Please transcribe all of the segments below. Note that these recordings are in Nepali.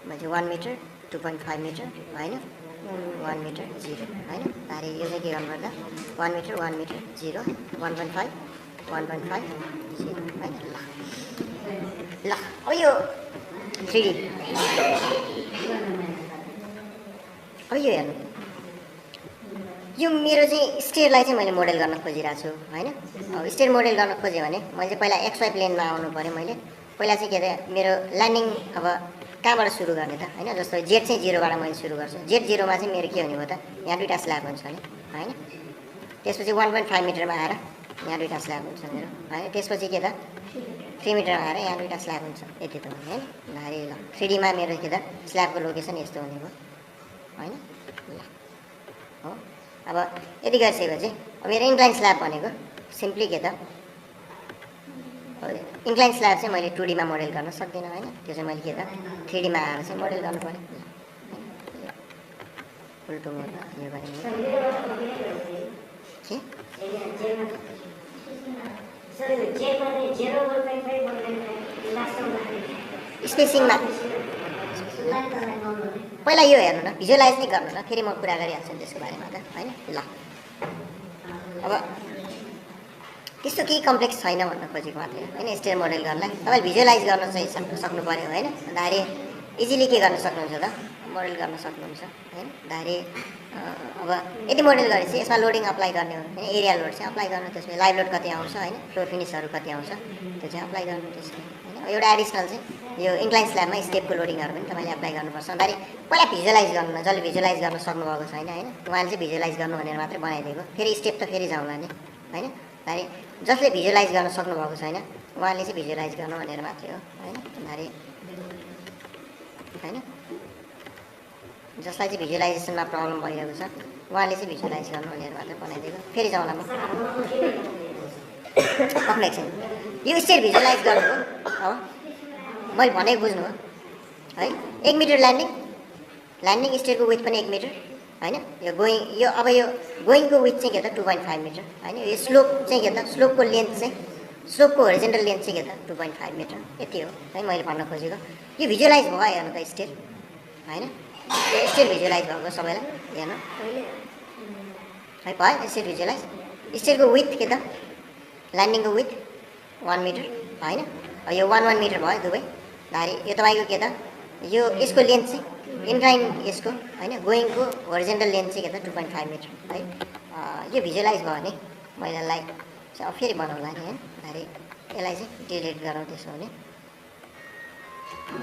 म्हणजे 1 मिटर 2.5 मिटर होइन 1 मिटर 0 होइन अरे यो चाहिँ के गर्नुपर्दा 1 मिटर 0 1.5 1.5 0 होइन ल अब यो 3D अब यो हेर्नु यो मेरो चाहिँ स्टेयरलाई चाहिँ मैले मोडेल गर्न खोजिरहेको छु होइन अब स्टेयर मोडेल गर्न खोजेँ भने मैले चाहिँ पहिला XY प्लेनमा आउनु पऱ्यो मैले पहिला चाहिँ के अरे मेरो ल्यान्डिङ अब कहाँबाट सुरु गर्ने त होइन जस्तो जेट चाहिँ 0बाट मैले सुरु गर्छु जेट 0मा चाहिँ मेरो के हुने भयो त यहाँ दुईवटा स्ल्याब हुन्छ नि होइन त्यसपछि 1.5 मिटरमा आएर यहाँ दुईवटा स्ल्याब हुन्छ मेरो होइन त्यसपछि के त 3 मिटरमा आएर यहाँ दुईवटा स्ल्याब हुन्छ यति त हुने होइन अरे ल 3Dमा मेरो के त स्ल्याबको लोकेसन यस्तो हुने भयो होइन ल हो अब यति गरिसकेपछि अब मेरो इन्क्लाइन स्ल्याब भनेको सिम्पली के त इन्क्लाइन स्ल्याब चाहिँ मैले 2Dमा मोडेल गर्न सक्दिनँ होइन त्यो चाहिँ मैले के त 3Dमा आएर चाहिँ मोडेल गर्नु पऱ्यो उल्टो मोड यो गरेँ के स्पेसिङमा पहिला यो हेर्नु न भिजुअलाइज नै गर्नु न फेरि म कुरा गरिहाल्छु नि त्यसको बारेमा त होइन ल अब त्यस्तो केही कम्प्लेक्स छैन भन्न खोजेको मात्रै होइन स्टेयर मोडेल गर्नलाई तपाईँले भिजुअलाइज गर्न चाहिँ सक्नु पऱ्यो होइन अन्त इजिली के गर्न सक्नुहुन्छ त मोडेल गर्न सक्नुहुन्छ होइन अन्त अब यदि मोडेल गरेपछि यसमा लोडिङ अप्लाई गर्ने हो होइन एरिया लोड चाहिँ अप्लाई गर्नु त्यसमा लाइभ लोड कति आउँछ होइन फ्लोर फिनिसहरू कति आउँछ त्यो चाहिँ अप्लाई गर्नु त्यसमा होइन एउटा एडिसनल चाहिँ यो इन्क्लाइन स्ल्याबमा स्टेपको लोडिङहरू पनि तपाईँले अप्लाई गर्नुपर्छ अन्त पहिला भिजुअलाइज गर्नु न जसले भिजुअलाइज गर्न सक्नुभएको छैन होइन उहाँले चाहिँ भिजुअलाइज गर्नु भनेर मात्रै बनाइदिएको फेरि स्टेप त फेरि जाउँला नि होइन जसले भिजुअलाइज गर्न सक्नुभएको छैन उहाँले चाहिँ भिजुअलाइज गर्नु भनेर मात्रै हो होइन होइन जसलाई चाहिँ भिजुअलाइजेसनमा प्रब्लम भइरहेको छ उहाँले चाहिँ भिजुअलाइज गर्नु भनेर मात्रै बनाइदिएको फेरि जाउँला म कम्प्लेक्स यो स्टेयर भिजुअलाइज गर्नु हो मैले भनेको बुझ्नु हो है 1 मिटर ल्यान्डिङ स्टेयरको विथ पनि 1 मिटर होइन यो गोइङको विथ चाहिँ के त 2.5 मिटर होइन यो स्लोप चाहिँ के त स्लोपको लेन्थ चाहिँ स्लोपको होरिजेन्टल लेन्थ चाहिँ के त 2.5 मिटर यति हो है मैले भन्न खोजेको यो भिजुअलाइज भयो हेर्नु त स्टेयर होइन स्टेयर भिजुअलाइज भएको सबैलाई हेर्नु है भयो स्टेयर भिजुअलाइज स्टेयरको विथ के त ल्यान्डिङको विथ 1 मिटर होइन यो 1 मिटर भयो दुवै यो तपाईँको के त यो यसको लेन्थ चाहिँ इन्क्लाइन यसको होइन गोइङको होरिजेन्टल लेन्थ चाहिँ के त 2.5 मिटर है यो भिजुअलाइज भयो भने मैले यसलाई अब फेरि बनाउँला नि होइन यसलाई चाहिँ डिलिट गरौँ त्यसो भने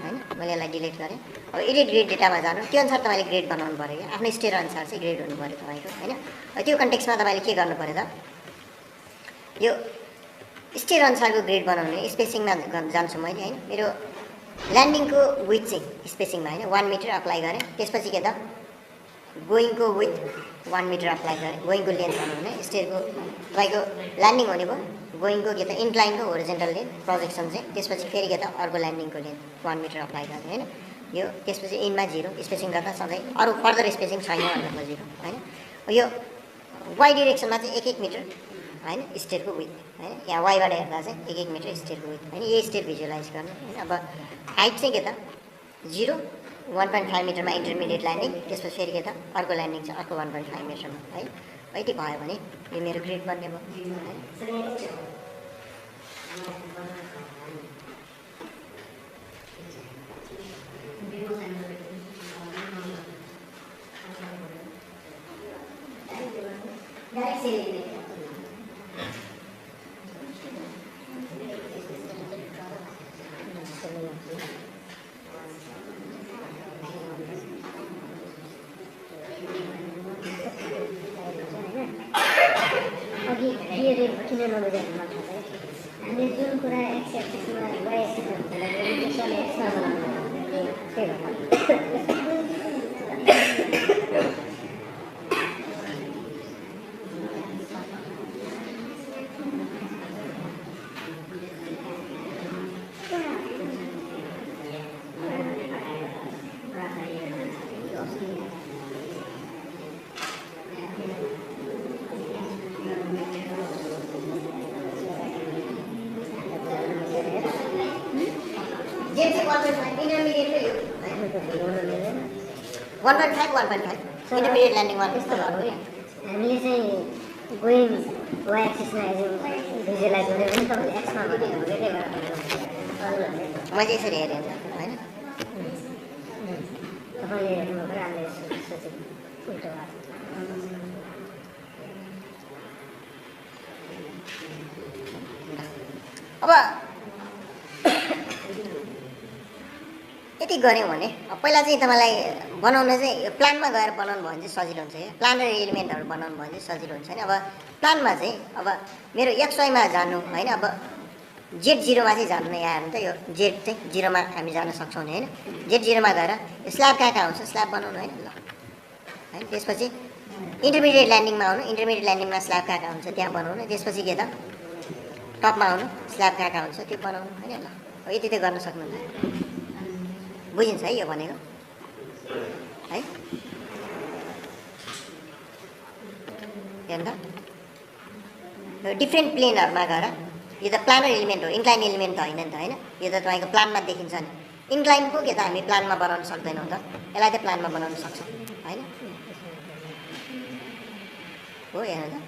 होइन मैले यसलाई डिलिट गरेँ अब एडिट ग्रेड डेटामा जानु त्यो अनुसार तपाईँले ग्रेड बनाउनु पऱ्यो क्या आफ्नो स्टेयर अनुसार चाहिँ ग्रेड हुनु पऱ्यो तपाईँको होइन त्यो कन्टेक्समा तपाईँले के गर्नु पऱ्यो त यो स्टेयर अनुसारको ग्रेड बनाउने स्पेसिङमा जान्छु मैले होइन मेरो ल्यान्डिङको विथ चाहिँ स्पेसिङमा होइन 1 मिटर अप्लाई गरेँ त्यसपछि के त गोइङको विथ 1 मिटर अप्लाई गरेँ गोइङको लेन्थ भनौँ भने स्टेयरको तपाईँको ल्यान्डिङ हुने भयो गोइङको के त इन्क्लाइनको होरिजेन्टल लेन्थ प्रोजेक्सन चाहिँ त्यसपछि फेरि के त अर्को ल्यान्डिङको लेन्थ 1 मिटर अप्लाई गर्ने होइन यो त्यसपछि इनमा 0 स्पेसिङ गर्दा सधैँ अरू फर्दर स्पेसिङ छैन भन्नु खोजेको होइन यो वाइ डिरेक्सनमा चाहिँ 1 मिटर होइन स्टेयरको विथ होइन यहाँ वाइबाट हेर्दा चाहिँ 1 मिटर स्टेयरको विथ होइन यही स्टेयर भिजुअलाइज गर्ने होइन अब हाइट चाहिँ के त 0 1.5 मिटरमा इन्टरमिडिएट ल्यान्डिङ त्यसपछि फेरि के त अर्को ल्यान्डिङ चाहिँ अर्को 1.5 मिटरमा है यति भयो भने यो मेरो ग्रेड बन्ने भयो हामीले जुन कुरा एक्स एक्सिसमा वाइ एक्सिसमा जेट चाहिँ 1.5 इन्टरमिडिएटकै हो 1.5 इन्टरमिडिएट ल्यान्डिङ 1 यस्तो भएको क्या हामीले चाहिँ गोइङ वाइ एक्सिसमा भिजुअलाइज गऱ्यो भने तपाईँले एक्समा भनेको हो क्या मैले यसरी हेरेँ नि त होइन तपाईँले हेर्नु पऱ्यो हामीले सोचेको उल्टो भएको अब यति गऱ्यौँ भने पहिला चाहिँ तपाईँलाई बनाउन चाहिँ प्लानमा गएर बनाउनु भयो भने चाहिँ सजिलो हुन्छ क्या प्लान र एलिमेन्टहरू बनाउनु भयो भने चाहिँ सजिलो हुन्छ नि अब प्लानमा चाहिँ अब मेरो XYमा जानु होइन अब Z0मा चाहिँ जानु नै आयो भने त यो Z चाहिँ 0मा हामी जान सक्छौँ नि होइन Z0मा गएर यो स्ल्याब कहाँ आउँछ स्ल्याब बनाउनु होइन ल होइन त्यसपछि इन्टरमिडिएट ल्यान्डिङमा आउनु इन्टरमिडिएट ल्यान्डिङमा स्ल्याब कहाँ हुन्छ त्यहाँ बनाउनु त्यसपछि के त टपमा आउनु स्ल्याब कहाँ हुन्छ त्यो बनाउनु होइन ल अब यति त गर्न सक्नुहुन्छ बुझिन्छ है यो भनेको है हेर्नु त यो डिफ्रेन्ट प्लेनहरूमा गएर यो त प्लानर एलिमेन्ट हो इन्क्लाइन एलिमेन्ट त होइन नि त होइन यो त तपाईँको प्लानमा देखिन्छ नि इन्क्लाइन पो के त हामी प्लानमा बनाउन सक्दैनौँ त यसलाई त प्लानमा बनाउन सक्छौँ होइन हो हेर्नु त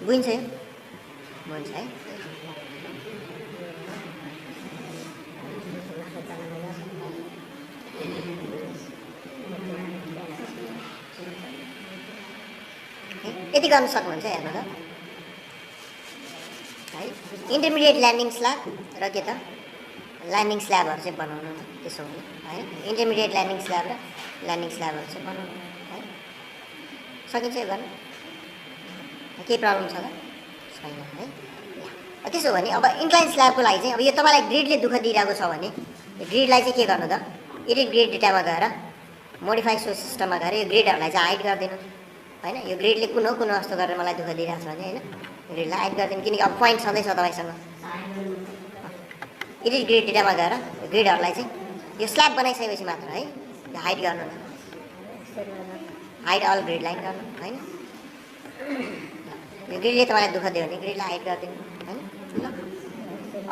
बुझ्छ यो बुझ्छ है यति गर्न सक्नुहुन्छ हेर्नु त है इन्टरमिडिएट ल्यान्डिङ स्ल्याब र के त ल्यान्डिङ स्ल्याबहरू चाहिँ बनाउनु त्यसो हुने है इन्टरमिडिएट ल्यान्डिङ स्ल्याब र ल्यान्डिङ स्ल्याबहरू चाहिँ बनाउनु है सकिन्छ यो गर्नु केही प्रब्लम छ त छैन है त्यसो भने अब इन्क्लाइन स्ल्याबको लागि चाहिँ अब यो तपाईँलाई ग्रिडले दुःख दिइरहेको छ भने यो ग्रिडलाई चाहिँ के गर्नु त एडिट ग्रिड डेटामा गएर मोडिफाई सोर्स सिस्टममा गएर यो ग्रिडहरूलाई चाहिँ हाइड गरिदिनु होइन यो ग्रिडले कुन हो कुन जस्तो गरेर मलाई दुःख दिइरहेको छ भने होइन ग्रिडलाई हाइड गरिदिनु किनकि अब पोइन्ट छँदैछ तपाईँसँग एडिट ग्रिड डेटामा गएर ग्रिडहरूलाई चाहिँ यो स्ल्याब बनाइसकेपछि मात्र है यो हाइड गर्नु न हाइड अल ग्रिड लाइन गर्नु होइन यो ग्रिडले तपाईँलाई दुःख दियो भने ग्रिडलाई हाइड गरिदिनु होइन ल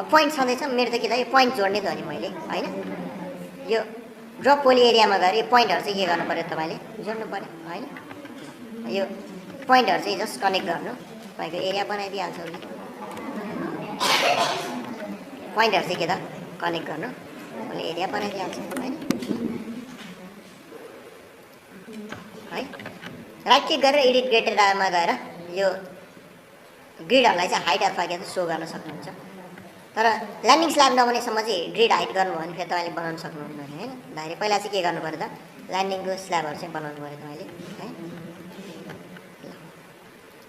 अब पोइन्ट छँदैछ मेरो त के त यो पोइन्ट जोड्ने त हो नि मैले होइन यो ड्रप पोली एरियामा गएर यो पोइन्टहरू चाहिँ के गर्नु पऱ्यो तपाईँले जोड्नु पऱ्यो होइन यो पोइन्टहरू चाहिँ जस्ट कनेक्ट गर्नु तपाईँको एरिया बनाइदिइहाल्छ उसले पोइन्टहरू चाहिँ के त कनेक्ट गर्नु उसले एरिया बनाइदिइहाल्छ होइन है राइट क्लिक गरेर एडिट ग्रिड डेटामा गएर यो ग्रिडहरूलाई चाहिँ हाइट अथवा के त सो गर्न सक्नुहुन्छ तर ल्यान्डिङ स्ल्याब नबनेसम्म चाहिँ ग्रिड हाइट गर्नुभयो भने फेरि तपाईँले बनाउन सक्नुहुन्न होइन डाइरेक्ट पहिला चाहिँ के गर्नु पऱ्यो त ल्यान्डिङको स्ल्याबहरू चाहिँ बनाउनु पऱ्यो तपाईँले है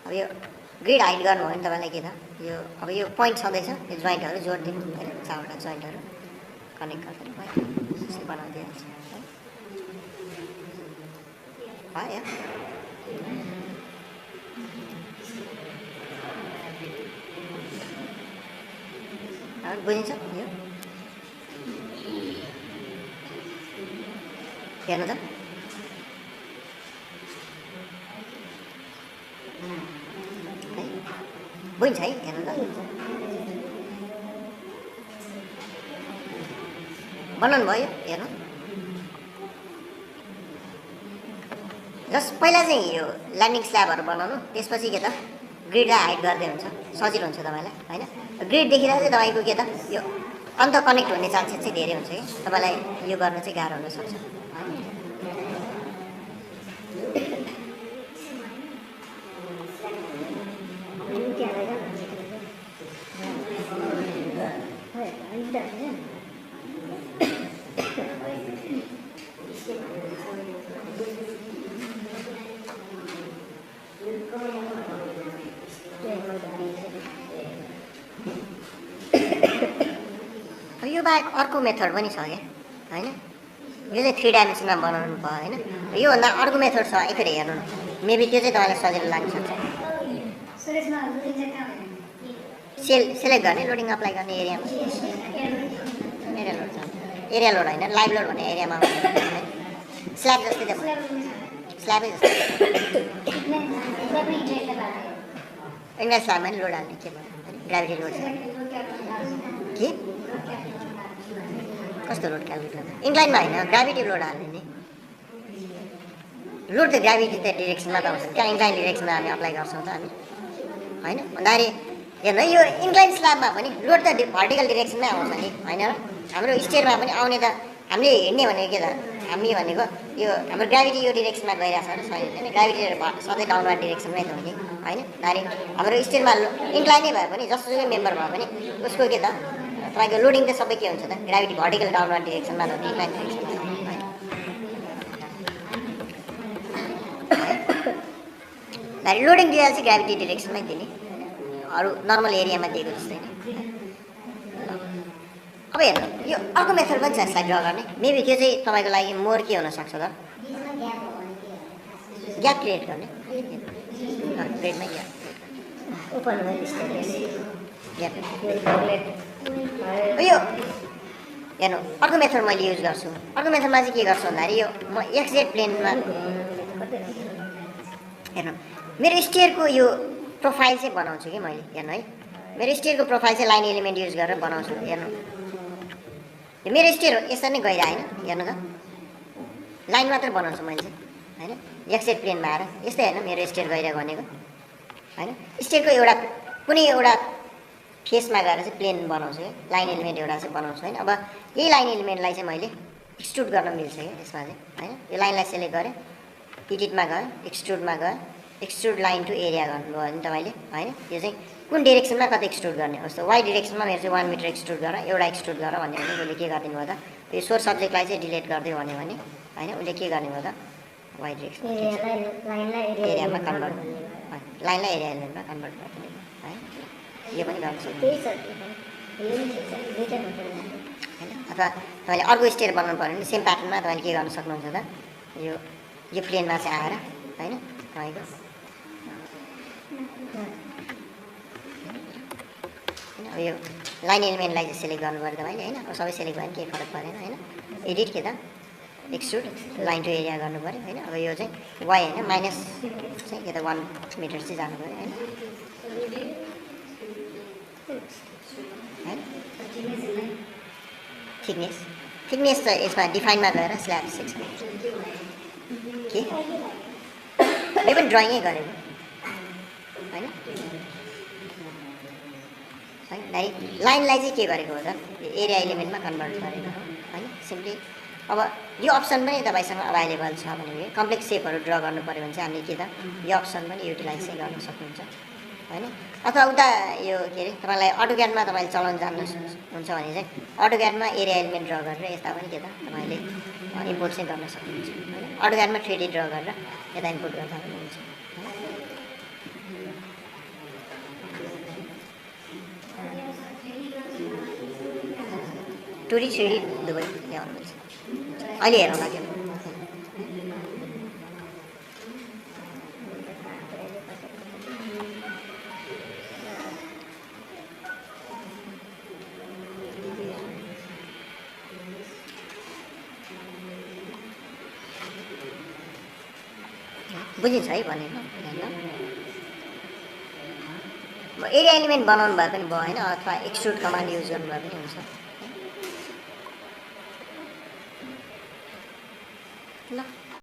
अब यो ग्रिड हाइट गर्नुभयो भने तपाईँलाई के त यो अब यो पोइन्ट छँदैछ यो जोइन्टहरू जोडिदिनु होइन 4वटा जोइन्टहरू कनेक्ट गरिदिनु भयो त्यसरी बनाइदिइहाल्छ है बुझिन्छ यो हेर्नु त बुझिन्छ है हेर्नु त बनाउनु भयो हेर्नु जस्ट पहिला चाहिँ यो ल्यान्डिङ स्ल्याबहरू बनाउनु त्यसपछि के त ग्रिडलाई हाइड गर्दै हुन्छ सजिलो हुन्छ तपाईँलाई होइन ग्रिड देखेर चाहिँ तपाईँको के त यो अन्त कनेक्ट हुने चान्सेस चाहिँ धेरै हुन्छ कि तपाईँलाई यो गर्न चाहिँ गाह्रो हुनसक्छ यो बाहेक अर्को मेथड पनि छ क्या होइन यो चाहिँ 3 डाइमेन्सनमा बनाउनु भयो होइन योभन्दा अर्को मेथड छ एकखेर हेर्नु न मेबी त्यो चाहिँ तपाईँलाई सजिलो लाग्न सक्छ सेलेक्ट गर्ने लोडिङ अप्लाई गर्ने एरियामा एरिया लोड होइन लाइभ लोड भन्ने एरियामा स्ल्याब जस्तै त स्ल्याबै जस्तै इन्डिया स्ल्याबमा नि लोड हाल्ने के भयो ग्राभिटी लोड के कस्तो लोड क्यालकुलेट गर्दा इन्क्लाइनमा होइन ग्राभिटी लोड हाल्ने नि लोड त ग्राभिटी त डिरेक्सनमा त आउँछ त्यहाँ इन्क्लाइन डिरेक्सनमा हामी अप्लाई गर्छौँ त हामी होइन भन्दाखेरि हेर्नु है यो इन्क्लाइन स्ल्याबमा पनि लोड त भर्टिकल डिरेक्सनमै आउँछ नि होइन र हाम्रो स्टेयरमा पनि आउने त हामीले हिँड्ने भनेको के त हामी भनेको यो हाम्रो ग्राभिटी यो डिरेक्सनमा गइरहेको छ र सही होइन ग्राभिटी सधैँ डाउनवर्ड डिरेक्सनमै त हो नि होइन भन्दाखेरि हाम्रो स्टेयरमा इन्क्लाइनै भए पनि जसोसुकै मेम्बर भए पनि उसको के त तपाईँको लोडिङ त सबै के हुन्छ त ग्राभिटी भर्टिकल डाउनवर्ड डिरेक्सनमा त इन्क्लाइन डिरेक्सनमा लोडिङ दिँदा चाहिँ ग्राभिटी डिरेक्सनमै दिने अरू नर्मल एरियामा दिएको जस्तै नै अब हेर्नु यो अर्को मेथड पनि छ यसलाई ड्र गर्ने मेबी त्यो चाहिँ तपाईँको लागि मोर के हुनसक्छ त ग्याप क्रिएट गर्ने ग्रेडमै ओपन स्टेयरकेस ग्याप यो हेर्नु अर्को मेथड मैले युज गर्छु अर्को मेथडमा चाहिँ के गर्छु भन्दाखेरि यो म एक्सजेड प्लेनमा हेर्नु मेरो स्टेयरको यो प्रोफाइल चाहिँ बनाउँछु कि मैले हेर्नु है मेरो स्टेयरको प्रोफाइल चाहिँ लाइन एलिमेन्ट युज गरेर बनाउँछु हेर्नु मेरो स्टेयर हो यसरी नै गइरहेन हेर्नु त लाइन मात्र बनाउँछु मैले चाहिँ होइन एक्सजेड प्लेनमा आएर यस्तै होइन मेरो स्टेयर गइरहेको भनेको होइन स्टेयरको एउटा कुनै एउटा फेसमा गएर चाहिँ प्लेन बनाउँछु है लाइन एलिमेन्ट एउटा चाहिँ बनाउँछु होइन अब यही लाइन एलिमेन्टलाई चाहिँ मैले एक्सट्रुड गर्न मिल्छ क्या यसमा चाहिँ होइन यो लाइनलाई सेलेक्ट गरेँ एडिटमा गएँ एक्सट्रुडमा गएँ एक्सट्रुड लाइन टु एरिया गर्नुभयो भने तपाईँले होइन यो चाहिँ कुन डिरेक्सनमा कति एक्सट्रुड गर्ने जस्तो वाइ डिरेक्सनमा मेरो चाहिँ 1 मिटर एक्सट्रुड गर एउटा एक्सट्रुड गर भन्यो भने उसले के गरिदिनु भयो त यो सोर्स सब्जेक्टलाई चाहिँ डिलिट गरिदियो भन्यो भने होइन उसले के गर्ने भयो त वाइ डिरेक्सन एरियामा कन्भर्ट लाइनलाई एरिया एलिमेन्टमा कन्भर्ट गरिदिने है यो पनि गर्न सक्नुहुन्छ होइन अथवा तपाईँले अर्को स्टेयर बनाउनु पऱ्यो भने सेम प्याटर्नमा तपाईँले के गर्न सक्नुहुन्छ त यो प्लेनमा चाहिँ आएर होइन तपाईँको अब यो लाइन एलिमेन्टलाई चाहिँ सेलेक्ट गर्नु पऱ्यो तपाईँले होइन अब सबै सेलेक्ट भयो भने केही फरक परेन होइन एडिट के त एक्सट्रुड लाइन टु एरिया गर्नु पऱ्यो होइन अब यो चाहिँ वाइ होइन माइनस चाहिँ के त 1 मिटर चाहिँ जानु पऱ्यो होइन थिकनेस त यसमा डिफाइनमा गएर स्ल्याब 6 के यो पनि ड्रइङै गरेको होइन लाइनलाई चाहिँ के गरेको हो त एरिया एलिमेन्टमा कन्भर्ट गरेको हो होइन सिम्पली अब यो अप्सन पनि तपाईँसँग अभाइलेबल छ भने कम्प्लेक्स सेपहरू ड्र गर्नु पऱ्यो भने चाहिँ हामीले के त यो अप्सन पनि युटिलाइज चाहिँ गर्न सक्नुहुन्छ होइन अथवा उता यो के अरे तपाईँलाई अटोक्याडमा तपाईँले चलाउन जान्नुहुन्छ भने चाहिँ अटोक्याडमा एरिया एलिमेन्ट ड्र गरेर यता पनि के त तपाईँले इम्पोर्ट चाहिँ गर्न सक्नुहुन्छ होइन अटोक्याडमा 3D ड्र गरेर यता इम्पोर्ट गर्दा पनि हुन्छ 2D 3D दुवै ल्याउनु मिल्छ अहिले हेरौँ लाग्यो बुझिन्छ है भनेको एरिया एलिमेन्ट बनाउनु भए पनि भयो होइन अथवा एक्सट्रुड कमान्ड युज गर्नु भए पनि हुन्छ ल